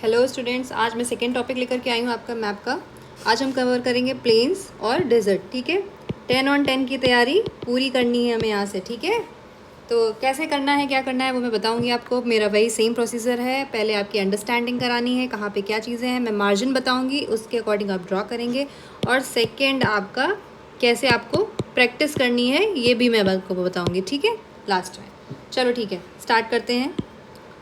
Hello students, आज मैं second topic लेकर के आई हूँ आपका मैप का। आज हम कवर करेंगे प्लेन्स और डेजर्ट। ठीक है, 10 on 10 की तैयारी पूरी करनी है हमें यहाँ से। ठीक है, तो कैसे करना है, क्या करना है वो मैं बताऊँगी आपको। मेरा वही सेम प्रोसीजर है। पहले आपकी अंडरस्टैंडिंग करानी है, कहाँ पे क्या चीज़ें हैं। मैं मार्जिन बताऊँगी, उसके अकॉर्डिंग आप ड्रॉ करेंगे। और सेकेंड आपका कैसे आपको प्रैक्टिस करनी है ये भी मैं आपको बताऊँगी। ठीक है, लास्ट में। चलो ठीक है, स्टार्ट करते हैं।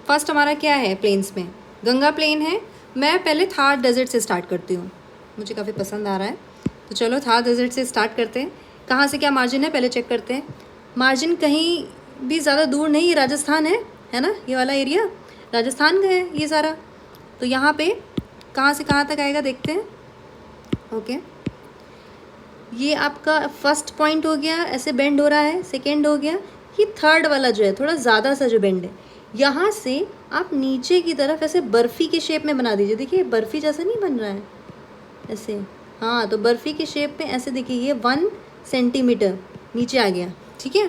फर्स्ट हमारा क्या है, प्लेन्स में गंगा प्लेन है। मैं पहले थार डेजर्ट से स्टार्ट करती हूँ, मुझे काफ़ी पसंद आ रहा है। तो चलो थार डेजर्ट से स्टार्ट करते हैं। कहाँ से क्या मार्जिन है पहले चेक करते हैं। मार्जिन कहीं भी ज़्यादा दूर नहीं, ये राजस्थान है ना, ये वाला एरिया राजस्थान का है ये सारा। तो यहाँ पे कहाँ से कहाँ तक आएगा देखते हैं। ओके, ये आपका फर्स्ट पॉइंट हो गया, ऐसे बेंड हो रहा है। सेकेंड हो गया, ये थर्ड वाला जो है थोड़ा ज़्यादा सा जो बेंड है, यहाँ से आप नीचे की तरफ ऐसे बर्फ़ी के शेप में बना दीजिए। देखिए बर्फ़ी जैसा नहीं बन रहा है ऐसे, हाँ तो बर्फ़ी के शेप में ऐसे देखिए, ये 1 सेंटीमीटर नीचे आ गया। ठीक है,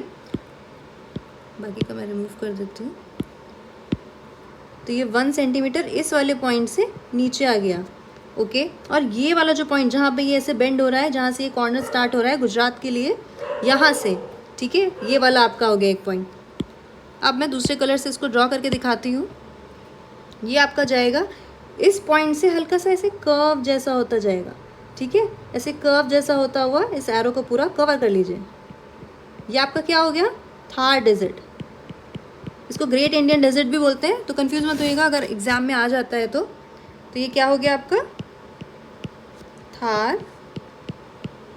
बाकी का मैं रिमूव कर देती हूँ। तो ये 1 सेंटीमीटर इस वाले पॉइंट से नीचे आ गया। ओके, और ये वाला जो पॉइंट जहाँ पे ये ऐसे बेंड हो रहा है, जहाँ से ये कॉर्नर स्टार्ट हो रहा है गुजरात के लिए, यहाँ से, ठीक है, ये वाला आपका हो गया एक पॉइंट। अब मैं दूसरे कलर से इसको ड्रॉ करके दिखाती हूँ। ये आपका जाएगा इस पॉइंट से हल्का सा ऐसे कर्व जैसा होता जाएगा। ठीक है, ऐसे कर्व जैसा होता हुआ इस एरो को पूरा कवर कर लीजिए। ये आपका क्या हो गया, थार डेजर्ट। इसको ग्रेट इंडियन डेजर्ट भी बोलते हैं, तो कंफ्यूज मत होइएगा अगर एग्जाम में आ जाता है तो ये क्या हो गया आपका, थार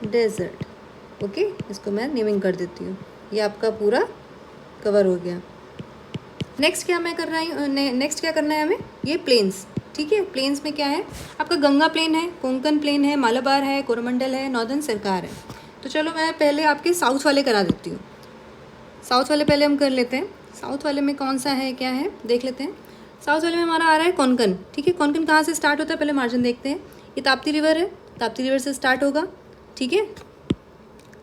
डेजर्ट। ओके, इसको मैं नेमिंग कर देती हूँ। ये आपका पूरा कवर हो गया। नेक्स्ट क्या मैं कर रही हूँ, नेक्स्ट क्या करना है हमें, ये प्लेन्स। ठीक है, प्लेन्स में क्या है आपका, गंगा प्लेन है, कोंकण प्लेन है, मालाबार है, कोरोमंडल है, नॉर्दर्न सरकार है। तो चलो मैं पहले आपके साउथ वाले करा देती हूँ। साउथ वाले पहले हम कर लेते हैं। साउथ वाले में कौन सा है, क्या है देख लेते हैं। साउथ वाले में हमारा आ रहा है कोंकण। ठीक है, कोंकण कहाँ से स्टार्ट होता है पहले मार्जिन देखते हैं। ये ताप्ती रिवर है, ताप्ती रिवर से स्टार्ट होगा। ठीक है,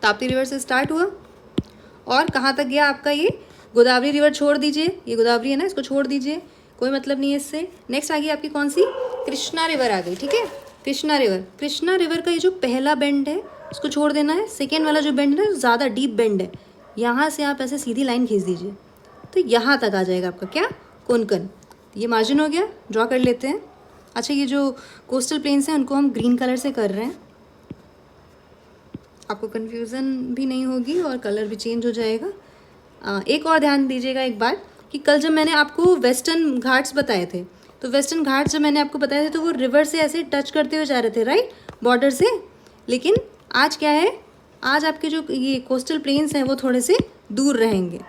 ताप्ती रिवर से स्टार्ट हुआ और कहाँ तक गया आपका, ये गोदावरी रिवर छोड़ दीजिए, ये गोदावरी है ना, इसको छोड़ दीजिए, कोई मतलब नहीं है इससे। नेक्स्ट आ गई आपकी कौन सी, कृष्णा रिवर आ गई। ठीक है, कृष्णा रिवर, कृष्णा रिवर का ये जो पहला बेंड है इसको छोड़ देना है। सेकेंड वाला जो बेंड है ज़्यादा डीप बेंड है, यहाँ से आप ऐसे सीधी लाइन खींच दीजिए तो यहाँ तक आ जाएगा आपका क्या, कोंकण। ये मार्जिन हो गया, ड्रॉ कर लेते हैं। अच्छा, ये जो कोस्टल प्लेन्स हैं उनको हम ग्रीन कलर से कर रहे हैं, आपको कन्फ्यूज़न भी नहीं होगी और कलर भी चेंज हो जाएगा। एक और ध्यान दीजिएगा एक बात, कि कल जब मैंने आपको वेस्टर्न घाट्स बताए थे, तो वेस्टर्न घाट्स जब मैंने आपको बताए थे तो वो रिवर से ऐसे टच करते हुए जा रहे थे, राइट, बॉर्डर से। लेकिन आज क्या है, आज आपके जो ये कोस्टल प्लेन्स हैं वो थोड़े से दूर रहेंगे।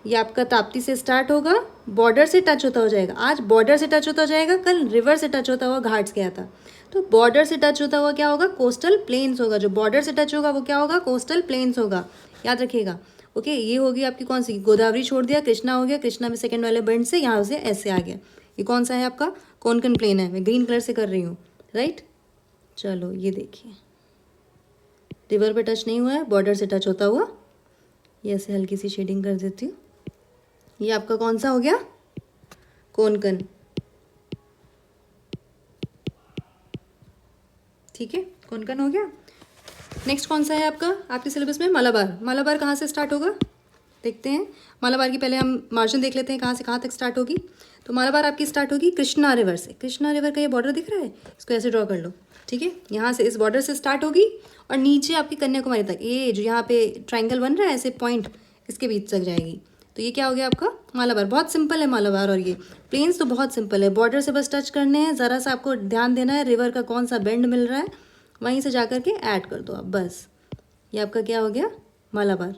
ये आपका ताप्ती से स्टार्ट होगा, बॉर्डर से टच होता हो जाएगा। आज बॉर्डर से टच होता हो जाएगा, कल रिवर से टच होता हुआ घाट्स गया था। तो बॉर्डर से टच होता हुआ क्या होगा, कोस्टल प्लेन्स होगा। जो बॉर्डर से टच होगा वो क्या होगा, कोस्टल प्लेन्स होगा, याद रखिएगा। ओके, ये होगी आपकी कौन सी, गोदावरी छोड़ दिया, कृष्णा हो गया, कृष्णा में सेकंड वाले बेंड से यहाँ से ऐसे आ गया। ये कौन सा है आपका, कोंकण प्लेन है, मैं ग्रीन कलर से कर रही हूँ, राइट। चलो ये देखिए, रिवर पे टच नहीं हुआ है, बॉर्डर से टच होता हुआ, ये ऐसे हल्की सी शेडिंग कर देती हूँ। ये आपका कौन सा हो गया, कोंकण। ठीक है, कोंकण हो गया। नेक्स्ट कौन सा है आपका, आपके सिलेबस में मालाबार। मालाबार कहाँ से स्टार्ट होगा देखते हैं। मालाबार की पहले हम मार्जिन देख लेते हैं, कहाँ से कहाँ तक स्टार्ट होगी। तो मालाबार आपकी स्टार्ट होगी कृष्णा रिवर से। कृष्णा रिवर का ये बॉर्डर दिख रहा है, इसको ऐसे ड्रॉ कर लो। ठीक है, यहाँ से इस बॉर्डर से स्टार्ट होगी और नीचे आपकी कन्याकुमारी तक, ये जो यहाँ पे ट्राइंगल बन रहा है ऐसे पॉइंट, इसके बीच तक जाएगी। तो ये क्या हो गया आपका, मालाबार। बहुत सिंपल है मालाबार, और ये प्लेन्स तो बहुत सिंपल है, बॉर्डर से बस टच करने हैं, ज़रा सा आपको ध्यान देना है रिवर का कौन सा बेंड मिल रहा है, वहीं से जा कर के ऐड कर दो आप, बस। ये आपका क्या हो गया, मालाबार।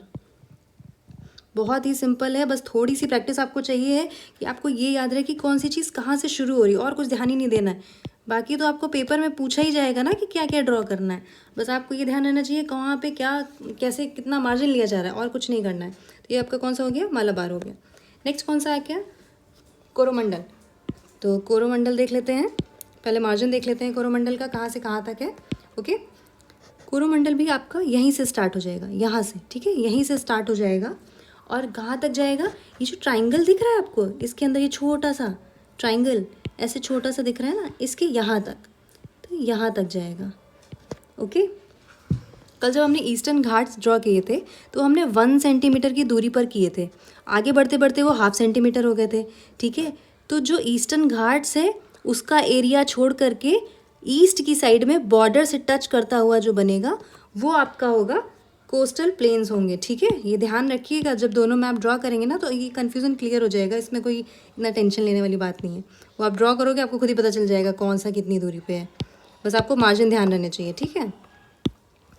बहुत ही सिंपल है, बस थोड़ी सी प्रैक्टिस आपको चाहिए है कि आपको ये याद रहे कि कौन सी चीज़ कहाँ से शुरू हो रही है, और कुछ ध्यान ही नहीं देना है। बाकी तो आपको पेपर में पूछा ही जाएगा ना कि क्या क्या ड्रॉ करना है, बस आपको ये ध्यान रहना चाहिए कहाँ पे क्या कैसे कितना मार्जिन लिया जा रहा है, और कुछ नहीं करना है। तो ये आपका कौन सा हो गया, मालाबार हो गया। नेक्स्ट कौन सा आ गया, कोरोमंडल। तो कोरोमंडल देख लेते हैं, पहले मार्जिन देख लेते हैं कोरोमंडल का कहाँ से कहाँ तक है। ओके, कोरोमंडल भी आपका यहीं से स्टार्ट हो जाएगा, यहाँ से, ठीक है, यहीं से स्टार्ट हो जाएगा और कहाँ तक जाएगा, ये जो ट्राइंगल दिख रहा है आपको, इसके अंदर ये छोटा सा ट्राइंगल, ऐसे छोटा सा दिख रहा है ना, इसके यहाँ तक, तो यहाँ तक जाएगा। ओके, कल जब हमने ईस्टर्न घाट्स ड्रॉ किए थे तो हमने 1 सेंटीमीटर की दूरी पर किए थे, आगे बढ़ते बढ़ते वो 1/2 सेंटीमीटर हो गए थे। ठीक है, तो जो ईस्टर्न घाट्स है उसका एरिया छोड़ करके ईस्ट की साइड में बॉर्डर से टच करता हुआ जो बनेगा वो आपका होगा कोस्टल प्लेन्स होंगे। ठीक है, ये ध्यान रखिएगा, जब दोनों मैप ड्रॉ करेंगे ना तो ये कन्फ्यूज़न क्लियर हो जाएगा, इसमें कोई इतना टेंशन लेने वाली बात नहीं है। वो आप ड्रॉ करोगे आपको खुद ही पता चल जाएगा कौन सा कितनी दूरी पे है, बस आपको मार्जिन ध्यान रहने चाहिए। ठीक है,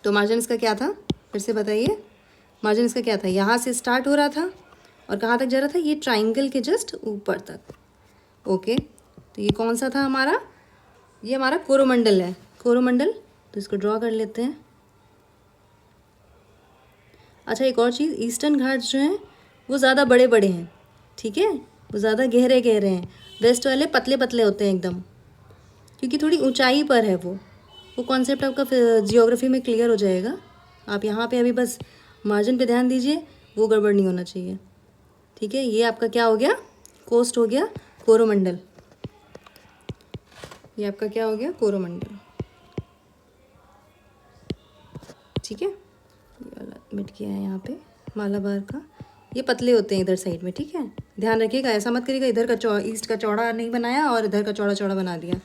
तो मार्जिन इसका क्या था, फिर से बताइए। मार्जिन इसका क्या था, यहाँ से स्टार्ट हो रहा था और कहाँ तक जा रहा था, ये ट्राइंगल के जस्ट ऊपर तक। ओके, तो ये कौन सा था हमारा, ये हमारा कोरोमंडल है, कोरोमंडल। तो इसको ड्रॉ कर लेते हैं। अच्छा, एक और चीज़, ईस्टर्न घाट्स जो हैं वो ज़्यादा बड़े बड़े हैं। ठीक है, वो ज़्यादा गहरे गहरे हैं, वेस्ट वाले पतले पतले होते हैं एकदम, क्योंकि थोड़ी ऊंचाई पर है वो कॉन्सेप्ट आपका जियोग्राफी में क्लियर हो जाएगा। आप यहाँ पे अभी बस मार्जिन पे ध्यान दीजिए, वो गड़बड़ नहीं होना चाहिए। ठीक है, ये आपका क्या हो गया, कोस्ट हो गया कोरोमंडल। ये आपका क्या हो गया, कोरोमंडल। ठीक है, ये वाला मिट गया है यहाँ पे मालाबार का, ये पतले होते हैं इधर साइड में। ठीक है, ध्यान रखिएगा, ऐसा मत करिएगा इधर का ईस्ट का चौड़ा नहीं बनाया और इधर का चौड़ा चौड़ा बना दिया।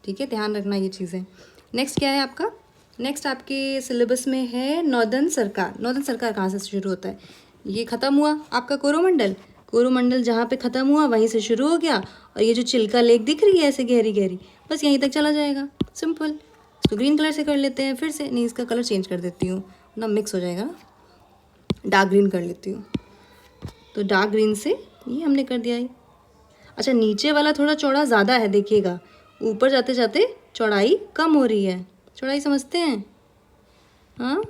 ठीक है, ध्यान रखना ये चीज़ें। नेक्स्ट क्या है आपका, नेक्स्ट आपके सिलेबस में है नॉर्दर्न सरकार। नॉर्दर्न सरकार कहाँ से शुरू होता है, ये ख़त्म हुआ आपका कोरोमंडल। कोरोमंडल जहाँ पे ख़त्म हुआ वहीं से शुरू हो गया, और ये जो चिल्का लेक दिख रही है ऐसे गहरी गहरी, बस यहीं तक चला जाएगा। सिंपल, इसको ग्रीन कलर से कर लेते हैं फिर से, नहीं इसका कलर चेंज कर देती हूँ ना, मिक्स हो जाएगा ना, डार्क ग्रीन कर लेती हूँ। तो डार्क ग्रीन से ये हमने कर दिया है। अच्छा, नीचे वाला थोड़ा चौड़ा ज़्यादा है, देखिएगा ऊपर जाते जाते चौड़ाई कम हो रही है। चौड़ाई समझते हैं, हाँ,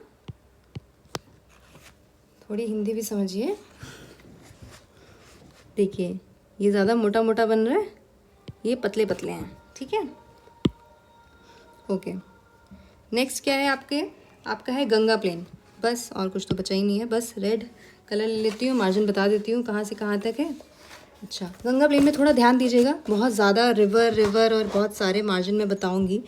थोड़ी हिंदी भी समझिए। देखिए ये ज़्यादा मोटा मोटा बन रहा है, ये पतले पतले हैं। ठीक है, ओके। नेक्स्ट क्या है आपका है गंगा प्लेन। बस और कुछ तो बचा ही नहीं है, बस रेड कलर ले लेती हूँ, मार्जिन बता देती हूँ कहाँ से कहाँ तक है। अच्छा, गंगा प्लेन में थोड़ा ध्यान दीजिएगा, बहुत ज़्यादा रिवर और बहुत सारे मार्जिन में बताऊँगी,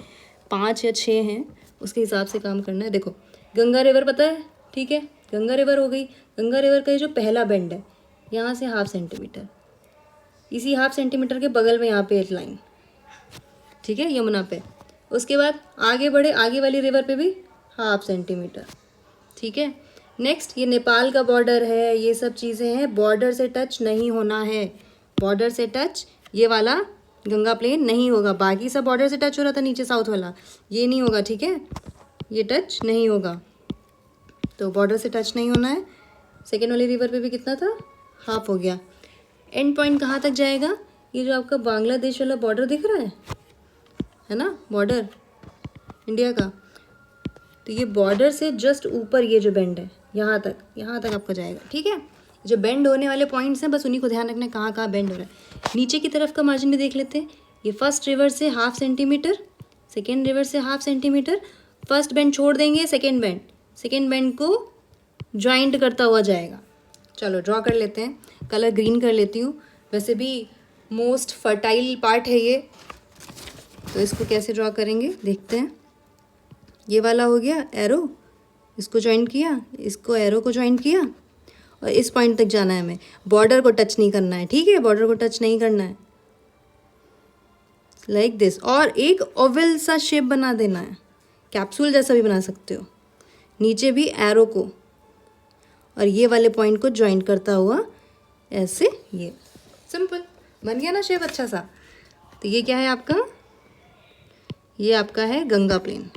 5 या 6 हैं, उसके हिसाब से काम करना है। देखो गंगा रिवर पता है, ठीक है, गंगा रिवर हो गई। गंगा रिवर का ये जो पहला बेंड है यहाँ से 1/2 सेंटीमीटर, इसी 1/2 सेंटीमीटर के बगल में यहाँ पे एक लाइन, ठीक है, यमुना पे। उसके बाद आगे बढ़े, आगे वाली रिवर पे भी 1/2 सेंटीमीटर। ठीक है, नेक्स्ट ये नेपाल का बॉर्डर है, ये सब चीज़ें हैं, बॉर्डर से टच नहीं होना है, बॉर्डर से टच ये वाला गंगा प्लेन नहीं होगा। बाकी सब बॉर्डर से टच हो रहा था नीचे साउथ वाला, ये नहीं होगा। ठीक है, ये टच नहीं होगा, तो बॉर्डर से टच नहीं होना है। सेकेंड वाली रिवर पे भी कितना था, 1/2 हो गया। एंड पॉइंट कहाँ तक जाएगा, ये जो आपका बांग्लादेश वाला बॉर्डर दिख रहा है ना, बॉर्डर इंडिया का, तो ये बॉर्डर से जस्ट ऊपर ये जो बेंड है यहाँ तक आपका जाएगा। ठीक है, जो बेंड होने वाले पॉइंट्स हैं बस उन्हीं को ध्यान रखना, कहाँ कहाँ बेंड हो रहा है। नीचे की तरफ का मार्जिन भी देख लेते हैं, ये फर्स्ट रिवर से 1/2 सेंटीमीटर, सेकेंड रिवर से 1/2 सेंटीमीटर, फर्स्ट बेंड छोड़ देंगे, सेकेंड बेंड को ज्वाइंट करता हुआ जाएगा। चलो ड्रॉ कर लेते हैं, कलर ग्रीन कर लेती हूँ, वैसे भी मोस्ट फर्टाइल पार्ट है ये, तो इसको कैसे ड्रॉ करेंगे देखते हैं। ये वाला हो गया एरो, इसको ज्वाइंट किया, इसको एरो को ज्वाइंट किया, और इस पॉइंट तक जाना है हमें, बॉर्डर को टच नहीं करना है। ठीक है, बॉर्डर को टच नहीं करना है, लाइक दिस। और एक ओवल सा शेप बना देना है, कैप्सूल जैसा भी बना सकते हो, नीचे भी एरो को और ये वाले पॉइंट को ज्वाइंट करता हुआ ऐसे, ये सिंपल बन गया ना शेप अच्छा सा। तो ये क्या है आपका, ये आपका है गंगा प्लेन।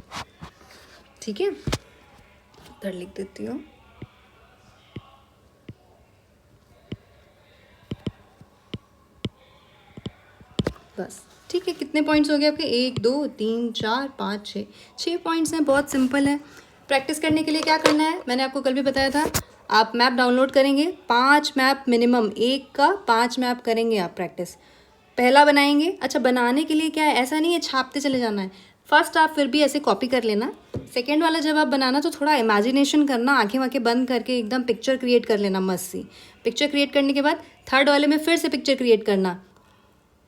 ठीक है, इधर लिख देती हूँ, बस। ठीक है, कितने पॉइंट्स हो गए आपके, 1 2 3 4 5 6 पॉइंट्स हैं, बहुत सिंपल है। प्रैक्टिस करने के लिए क्या करना है, मैंने आपको कल भी बताया था, आप मैप डाउनलोड करेंगे, 5 मैप मिनिमम, एक का 5 मैप करेंगे आप प्रैक्टिस। पहला बनाएंगे, अच्छा बनाने के लिए क्या है, ऐसा नहीं है छापते चले जाना है, फर्स्ट आप फिर भी ऐसे कॉपी कर लेना, सेकेंड वाला जब आप बनाना तो थोड़ा इमेजिनेशन करना, आंखें वाँखें बंद करके एकदम पिक्चर क्रिएट कर लेना मस्त सी। पिक्चर क्रिएट करने के बाद थर्ड वाले में फिर से पिक्चर क्रिएट करना,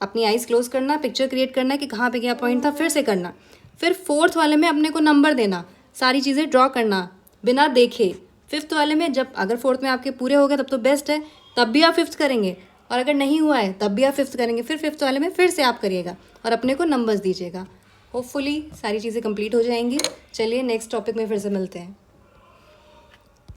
अपनी आइज़ क्लोज करना, पिक्चर क्रिएट करना कि कहाँ पे क्या पॉइंट था, फिर से करना। फिर फोर्थ वाले में अपने को नंबर देना, सारी चीज़ें ड्रॉ करना बिना देखे। फिफ्थ वाले में जब अगर फोर्थ में आपके पूरे हो गए तब तो बेस्ट है, तब भी आप फिफ्थ करेंगे, और अगर नहीं हुआ है तब भी आप फिफ्थ करेंगे। फिर फिफ्थ वाले में फिर से आप करिएगा और अपने को नंबर्स दीजिएगा। होपफुली सारी चीज़ें कंप्लीट हो जाएंगी। चलिए नेक्स्ट टॉपिक में फिर से मिलते हैं।